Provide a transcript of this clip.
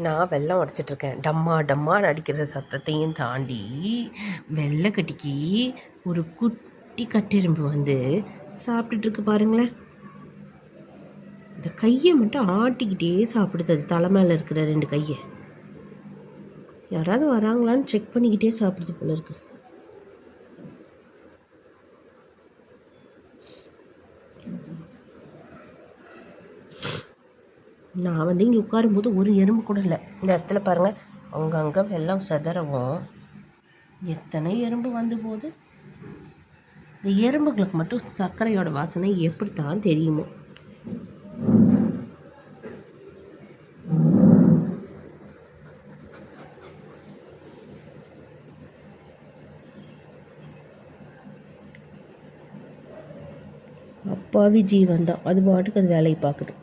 நான் வெல்லம் உடச்சிட்ருக்கேன். டம்மா டம்மான்னு அடிக்கிற சத்தத்தையும் தாண்டி வெள்ளைக்கட்டிக்கு ஒரு குட்டி கட்டெரும்பு வந்து சாப்பிட்டுட்ருக்கு பாருங்களேன். இந்த கையை மட்டும் ஆட்டிக்கிட்டே சாப்பிடுது. அது தலை மேலே இருக்கிற 2 கையை யாராவது வராங்களான்னு செக் பண்ணிக்கிட்டே சாப்பிடுது போல இருக்கு. நான் வந்து இங்கே உட்காரும்போது ஒரு எறும்பு கூட இல்லை. இந்த இடத்துல பாருங்கள், அங்கங்கே வெள்ளம் செதறவும் எத்தனை எறும்பு வந்து போகுது. இந்த எறும்புகளுக்கு மட்டும் சர்க்கரையோட வாசனை எப்படித்தான் தெரியுமோ. அப்பாவி ஜீவன் தான், அது பாட்டுக்கு அது வேலையை பார்க்குது.